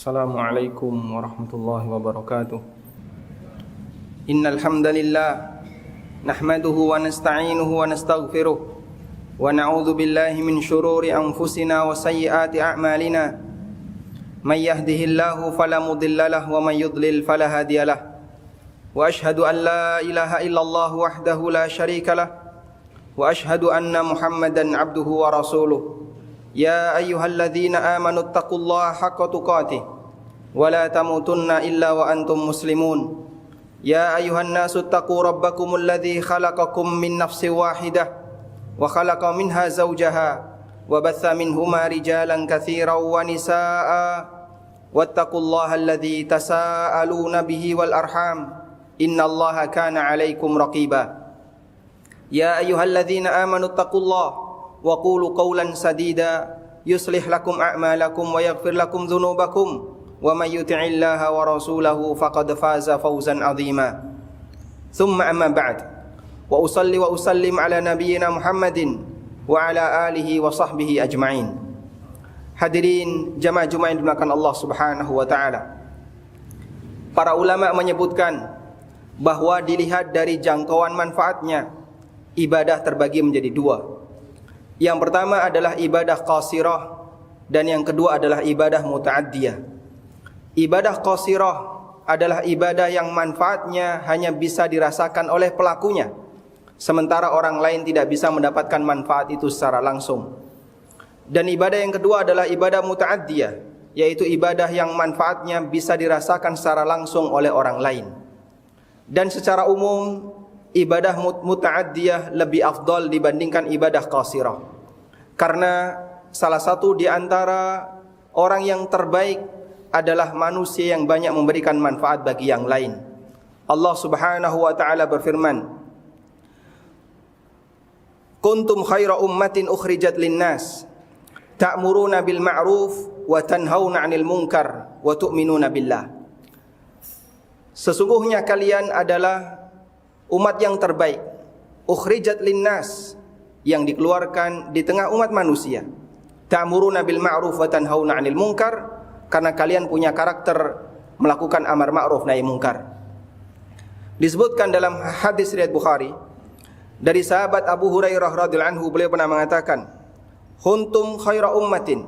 Assalamualaikum warahmatullahi wabarakatuh. Innal hamdalillah nahmaduhu wa nasta'inuhu wa nastaghfiruh wa na'udzu billahi min shururi anfusina wa sayyiati a'malina. May yahdihillahu fala mudilla lahu wa may yudlil fala hadiyalah. Wa ashhadu an la ilaha illallah wahdahu la syarika lah wa ashhadu anna Muhammadan abduhu wa rasuluh. Ya ayyuhalladzina amanu taqullaha haqqa tuqatih wa la tamutunna illa wa antum muslimun. Ya ayyuhan nasu taqu rabbakumul ladzi khalaqakum min nafsin wahidah wa khalaqa minha zawjaha wa batha minhuma rijalan katsiran wa nisaa'a wattaqullaha alladzi tasaaluna bihi wal arham innallaha kana 'alaikum raqiba. Ya ayyuhalladzina amanu taqullaha wa qulu qawlan sadida yuslih lakum a'malakum wa yaghfir lakum dhunubakum wa may yuti'illaha wa rasulahu faqad faza fawzan 'azima. Thumma amma ba'd. Wa usalli wa usallim ala nabiyyina Muhammadin wa ala alihi wa sahbihi ajma'in. Hadirin jamaah Jumat yang dimuliakan Allah Subhanahu wa taala. Para ulama menyebutkan bahwa dilihat dari jangkauan manfaatnya, ibadah terbagi menjadi dua. Yang pertama adalah ibadah qasirah dan yang kedua adalah ibadah muta'addiyah. Ibadah qasirah adalah ibadah yang manfaatnya hanya bisa dirasakan oleh pelakunya, sementara orang lain tidak bisa mendapatkan manfaat itu secara langsung. Dan ibadah yang kedua adalah ibadah muta'addiyah, yaitu ibadah yang manfaatnya bisa dirasakan secara langsung oleh orang lain. Dan secara umum ibadah muta'addiyah lebih afdal dibandingkan ibadah qasirah. Karena salah satu di antara orang yang terbaik adalah manusia yang banyak memberikan manfaat bagi yang lain. Allah Subhanahu wa taala berfirman, "Kuntum khaira ummatin ukhrijat lin-nas, ta'muruna bil ma'ruf wa tanhauna 'anil munkar wa tu'minuna billah." Sesungguhnya kalian adalah umat yang terbaik, ukhrijat linnas, yang dikeluarkan di tengah umat manusia. Ta'muruna bil ma'ruf wa tanhauna 'anil munkar, karena kalian punya karakter melakukan amar ma'ruf nahi munkar. Disebutkan dalam hadis riwayat Bukhari dari sahabat Abu Hurairah radhiyallahu anhu, beliau pernah mengatakan, "Kuntum khaira ummatin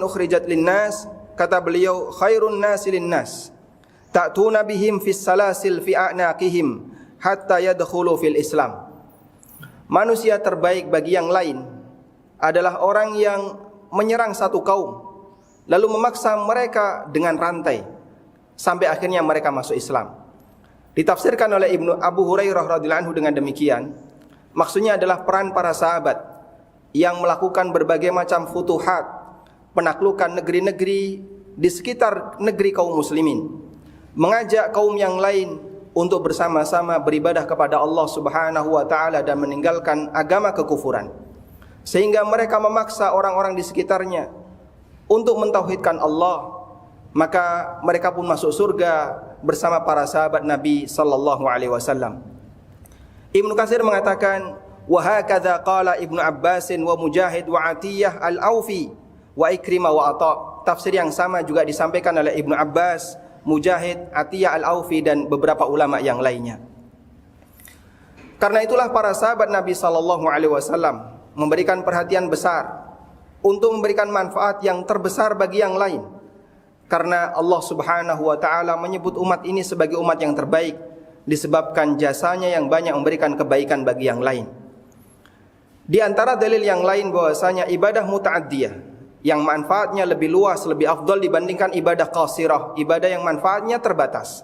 ukhrijat linnas." Kata beliau, "Khairun nasi linnas ta'tuna bihim fis salasil fi a'naqihim hatta yadkhulu fil Islam." Manusia terbaik bagi yang lain adalah orang yang menyerang satu kaum lalu memaksa mereka dengan rantai sampai akhirnya mereka masuk Islam. Ditafsirkan oleh Ibnu Abu Hurairah radhiyallahu anhu dengan demikian, maksudnya adalah peran para sahabat yang melakukan berbagai macam futuhat, penaklukan negeri-negeri di sekitar negeri kaum muslimin, mengajak kaum yang lain untuk bersama-sama beribadah kepada Allah Subhanahu wa taala dan meninggalkan agama kekufuran, sehingga mereka memaksa orang-orang di sekitarnya untuk mentauhidkan Allah. Maka mereka pun masuk surga bersama para sahabat Nabi sallallahu alaihi wasallam. Ibnu Katsir mengatakan, "Wa hakadza qala Ibnu Abbas wa Mujahid wa Atiyah al-Aufi wa Ikrimah wa Atha." Tafsir yang sama juga disampaikan oleh Ibnu Abbas, Mujahid, Atiyah al-Aufi dan beberapa ulama yang lainnya. Karena itulah para sahabat Nabi sallallahu alaihi wasallam memberikan perhatian besar untuk memberikan manfaat yang terbesar bagi yang lain. Karena Allah Subhanahu wa taala menyebut umat ini sebagai umat yang terbaik disebabkan jasanya yang banyak memberikan kebaikan bagi yang lain. Di antara dalil yang lain bahwasanya ibadah muta'addiyah yang manfaatnya lebih luas, lebih afdal dibandingkan ibadah qasirah, ibadah yang manfaatnya terbatas,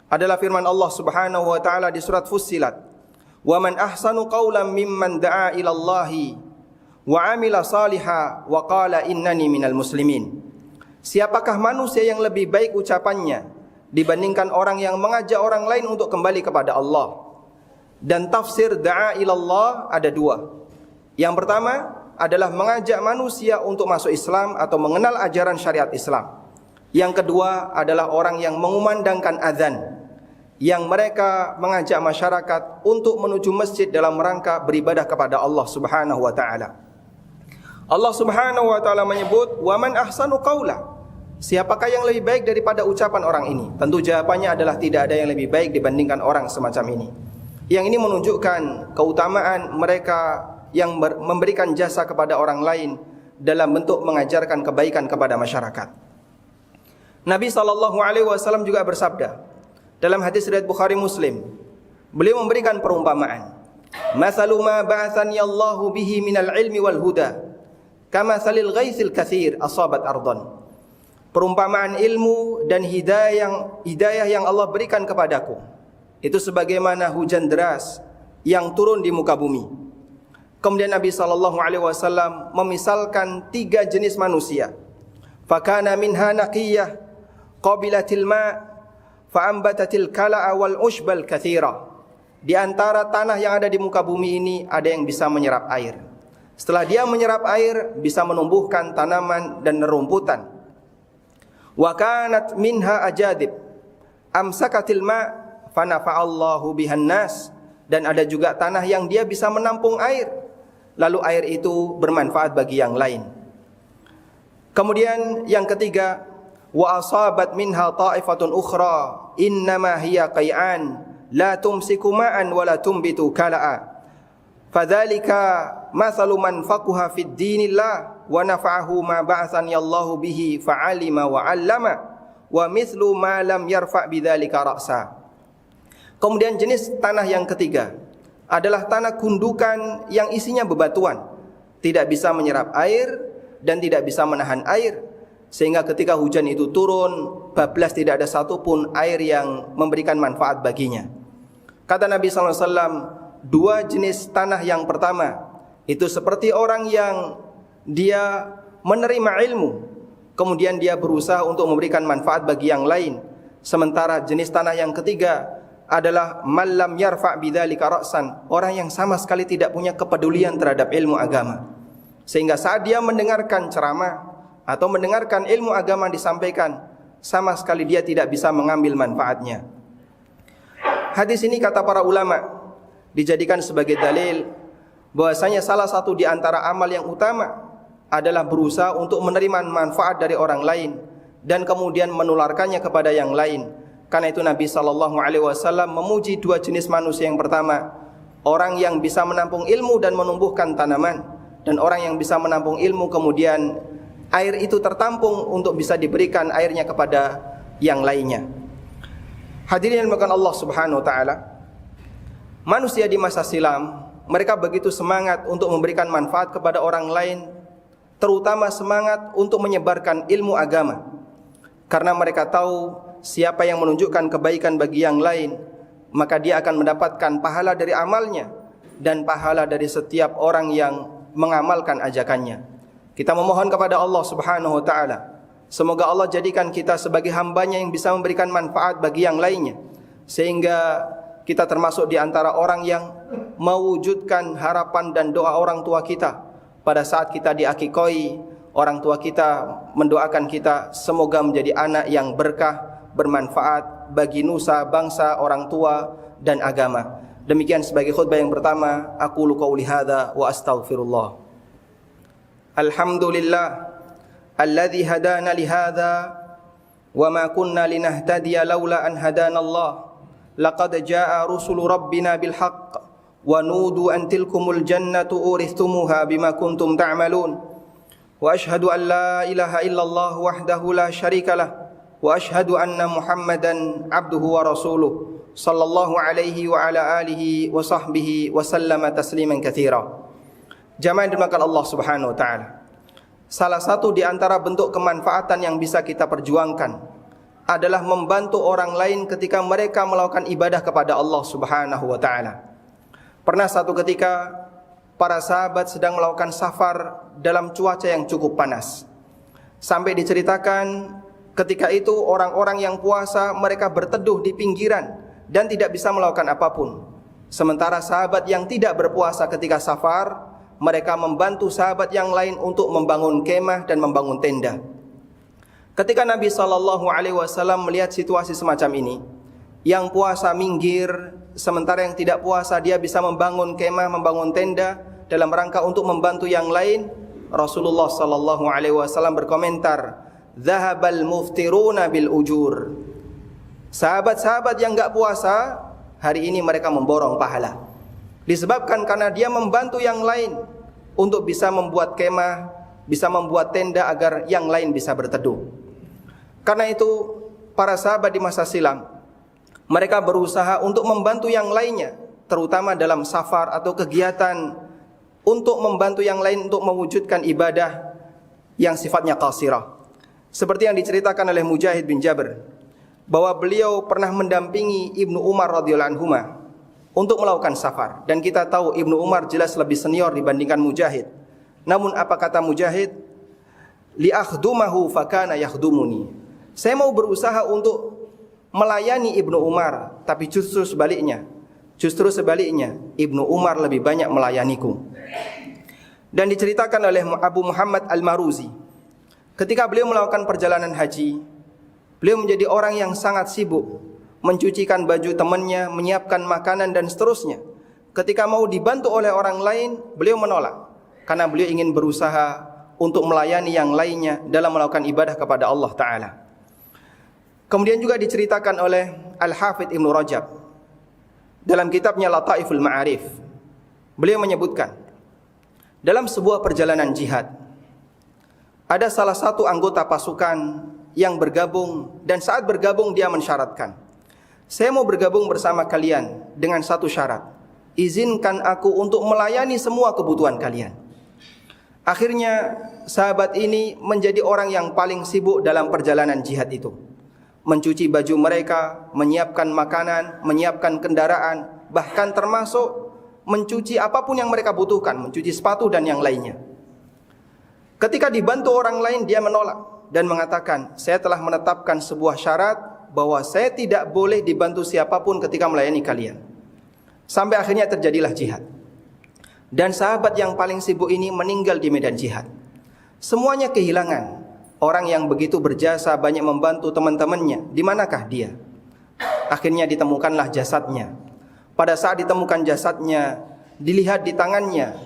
adalah firman Allah Subhanahu wa taala di surat Fussilat, "Wa man ahsanu qawlan mimman da'a ila Allahi wa 'amila salihan wa qala innani minal muslimin." Siapakah manusia yang lebih baik ucapannya dibandingkan orang yang mengajak orang lain untuk kembali kepada Allah? Dan tafsir da'a ila Allah ada dua. Yang pertama adalah mengajak manusia untuk masuk Islam atau mengenal ajaran syariat Islam. Yang kedua adalah orang yang mengumandangkan azan, yang mereka mengajak masyarakat untuk menuju masjid dalam rangka beribadah kepada Allah Subhanahu wa taala. Allah Subhanahu wa taala menyebut, "Wa man ahsanu qaula siapakah yang lebih baik daripada ucapan orang ini? Tentu jawabannya adalah tidak ada yang lebih baik dibandingkan orang semacam ini. Yang ini menunjukkan keutamaan mereka yang memberikan jasa kepada orang lain dalam bentuk mengajarkan kebaikan kepada masyarakat. Nabi SAW juga bersabda dalam hadis riwayat Bukhari Muslim, beliau memberikan perumpamaan, "Mathalu ma ba'athani Allahu bihi minal ilmi wal huda, kamathalil ghaitsil katsir asabat ardhan." Perumpamaan ilmu dan hidayah yang Allah berikan kepadaku itu sebagaimana hujan deras yang turun di muka bumi. Kemudian Nabi SAW memisalkan 3 jenis manusia. Fakana minha naqiyah qabilatil ma' fa'ambatatil kala'a wal ushbal katsira. Di antara tanah yang ada di muka bumi ini ada yang bisa menyerap air. Setelah dia menyerap air, bisa menumbuhkan tanaman dan nerumputan. Wa kanat minha ajadib amsakatil ma' fanafa'allahu bihan nas. Dan ada juga tanah yang dia bisa menampung air, lalu air itu bermanfaat bagi yang lain. Kemudian yang ketiga, wa asabat minha ta'ifatun ukhra innama hiya qai'an la tumsiku ma'an wa la tumbitu kala'a. Fadzalika mathalu man faqaha fid dinillah wa nafa'ahu ma ba'athani Allahu bihi fa'alima wa 'allama wa mithlu ma lam yarfa' bidzalika ra'sa. Kemudian jenis tanah yang ketiga adalah tanah gundukan yang isinya bebatuan, tidak bisa menyerap air dan tidak bisa menahan air, sehingga ketika hujan itu turun, bablas tidak ada satupun air yang memberikan manfaat baginya. Kata Nabi SAW, 2 jenis tanah yang pertama itu seperti orang yang dia menerima ilmu, kemudian dia berusaha untuk memberikan manfaat bagi yang lain. Sementara jenis tanah yang ketiga adalah malam yarfa' bidzalika ra'san, orang yang sama sekali tidak punya kepedulian terhadap ilmu agama, sehingga saat dia mendengarkan ceramah atau mendengarkan ilmu agama disampaikan, sama sekali dia tidak bisa mengambil manfaatnya. Hadis ini kata para ulama dijadikan sebagai dalil bahwasanya salah satu di antara amal yang utama adalah berusaha untuk menerima manfaat dari orang lain dan kemudian menularkannya kepada yang lain. Karena itu Nabi SAW memuji 2 jenis manusia. Yang pertama, orang yang bisa menampung ilmu dan menumbuhkan tanaman, dan orang yang bisa menampung ilmu kemudian air itu tertampung untuk bisa diberikan airnya kepada yang lainnya. Hadirin yang dimuliakan Allah Subhanahu wa taala, manusia di masa silam mereka begitu semangat untuk memberikan manfaat kepada orang lain, terutama semangat untuk menyebarkan ilmu agama, karena mereka tahu siapa yang menunjukkan kebaikan bagi yang lain, maka dia akan mendapatkan pahala dari amalnya dan pahala dari setiap orang yang mengamalkan ajakannya. Kita memohon kepada Allah Subhanahu wa taala, semoga Allah jadikan kita sebagai hambanya yang bisa memberikan manfaat bagi yang lainnya, sehingga kita termasuk di antara orang yang mewujudkan harapan dan doa orang tua kita pada saat kita diakikoi. Orang tua kita mendoakan kita semoga menjadi anak yang berkah, bermanfaat bagi nusa, bangsa, orang tua dan agama. Demikian sebagai khutbah yang pertama, aqulu qauli hadza wa astaghfirullah. Alhamdulillah alladzi hadana li hadza wa ma kunna linahtadiya laula an hadana Allah. Laqad jaa rusulu rabbina bil haqq wa nudu an tilkumul jannatu urithumuha bima kuntum ta'malun. Wa ashhadu an la ilaha illallah wahdahu la syarikalah wa ashhadu anna Muhammadan abduhu wa rasuluh sallallahu alaihi wa ala alihi wa sahbihi wa sallama tasliman katsira. Jamaah yang dimuliakan Allah Subhanahu wa taala, salah satu di antara bentuk kemanfaatan yang bisa kita perjuangkan adalah membantu orang lain ketika mereka melakukan ibadah kepada Allah Subhanahu wa taala. Pernah satu ketika para sahabat sedang melakukan safar dalam cuaca yang cukup panas, sampai diceritakan ketika itu orang-orang yang puasa mereka berteduh di pinggiran dan tidak bisa melakukan apapun. Sementara sahabat yang tidak berpuasa ketika safar, mereka membantu sahabat yang lain untuk membangun kemah dan membangun tenda. Ketika Nabi SAW melihat situasi semacam ini, yang puasa minggir, sementara yang tidak puasa dia bisa membangun kemah, membangun tenda dalam rangka untuk membantu yang lain, Rasulullah SAW berkomentar, dhahabal muftiruna bil ujur. Sahabat-sahabat yang enggak puasa, hari ini mereka memborong pahala. Disebabkan karena dia membantu yang lain untuk bisa membuat kemah, bisa membuat tenda agar yang lain bisa berteduh. Karena itu para sahabat di masa silam, mereka berusaha untuk membantu yang lainnya, terutama dalam safar atau kegiatan untuk membantu yang lain untuk mewujudkan ibadah yang sifatnya qasirah. Seperti yang diceritakan oleh Mujahid bin Jabir, bahwa beliau pernah mendampingi Ibnu Umar radhiyallahu anhu untuk melakukan safar. Dan kita tahu Ibnu Umar jelas lebih senior dibandingkan Mujahid. Namun apa kata Mujahid? Li akhdumahu fakana yakhdumuni. Saya mau berusaha untuk melayani Ibnu Umar, tapi justru sebaliknya. Ibnu Umar lebih banyak melayaniku. Dan diceritakan oleh Abu Muhammad Al-Maruzi, ketika beliau melakukan perjalanan haji, beliau menjadi orang yang sangat sibuk, mencucikan baju temannya, menyiapkan makanan dan seterusnya. Ketika mau dibantu oleh orang lain, beliau menolak, karena beliau ingin berusaha untuk melayani yang lainnya dalam melakukan ibadah kepada Allah Ta'ala. Kemudian juga diceritakan oleh Al-Hafidh Ibnu Rajab dalam kitabnya Lataiful Ma'arif. Beliau menyebutkan, dalam sebuah perjalanan jihad, ada salah satu anggota pasukan yang bergabung, dan saat bergabung dia mensyaratkan, saya mau bergabung bersama kalian dengan satu syarat, izinkan aku untuk melayani semua kebutuhan kalian. Akhirnya sahabat ini menjadi orang yang paling sibuk dalam perjalanan jihad itu, mencuci baju mereka, menyiapkan makanan, menyiapkan kendaraan, bahkan termasuk mencuci apapun yang mereka butuhkan, mencuci sepatu dan yang lainnya. Ketika dibantu orang lain, dia menolak dan mengatakan, saya telah menetapkan sebuah syarat bahwa saya tidak boleh dibantu siapapun ketika melayani kalian. Sampai akhirnya terjadilah jihad. Dan sahabat yang paling sibuk ini meninggal di medan jihad. Semuanya kehilangan. Orang yang begitu berjasa, banyak membantu teman-temannya, di manakah dia? Akhirnya ditemukanlah jasadnya. Pada saat ditemukan jasadnya, dilihat di tangannya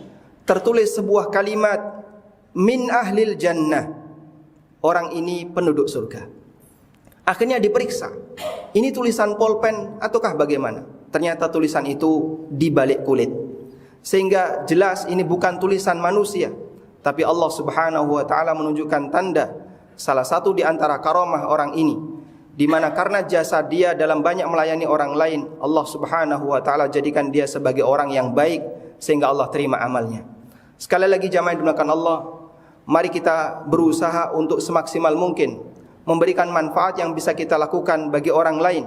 tertulis sebuah kalimat, min ahlil jannah. Orang ini penduduk surga. Akhirnya diperiksa, ini tulisan pulpen ataukah bagaimana? Ternyata tulisan itu di balik kulit, sehingga jelas ini bukan tulisan manusia, tapi Allah Subhanahu wa taala menunjukkan tanda salah satu di antara karamah orang ini, di mana karena jasa dia dalam banyak melayani orang lain, Allah Subhanahu wa taala jadikan dia sebagai orang yang baik sehingga Allah terima amalnya. Sekali lagi jamaah yang dimuliakan Allah, mari kita berusaha untuk semaksimal mungkin memberikan manfaat yang bisa kita lakukan bagi orang lain.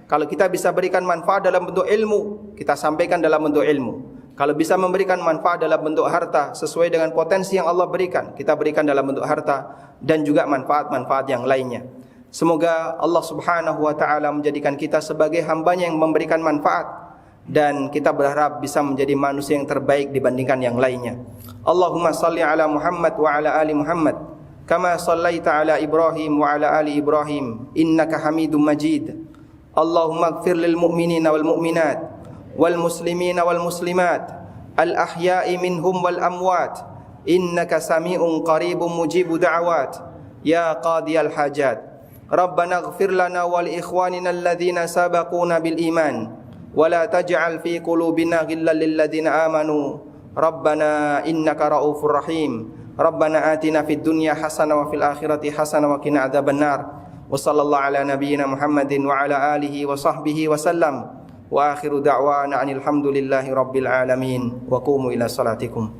Kalau kita bisa berikan manfaat dalam bentuk ilmu, kita sampaikan dalam bentuk ilmu. Kalau bisa memberikan manfaat dalam bentuk harta sesuai dengan potensi yang Allah berikan, kita berikan dalam bentuk harta dan juga manfaat-manfaat yang lainnya. Semoga Allah Subhanahu wa taala menjadikan kita sebagai hambanya yang memberikan manfaat, dan kita berharap bisa menjadi manusia yang terbaik dibandingkan yang lainnya. Allahumma salli ala Muhammad wa ala ali Muhammad kama sallaita ala Ibrahim wa ala ali Ibrahim innaka Hamidum Majid. Allahumma ighfir lil mu'minina wal mu'minat wal muslimina wal muslimat al ahya'i minhum wal amwat innaka sami'un qaribun mujibu da'awat ya qadiyal hajat. Rabbana ighfir lana wa li ikhwanina alladhina sabaquna bil iman wa la taj'al fi qulubina ghillan lil ladzina amanu Rabbana innaka raufur rahim. Rabbana atina fid dunya hasanah wa fil akhirati hasanah wa qina adzabannar. Wa sallallahu ala nabiyyina Muhammadin wa ala alihi wa sahbihi wa sallam. Wa akhiru da'wana anil hamdulillahi rabbil alamin. Wa qumu ila salatikum.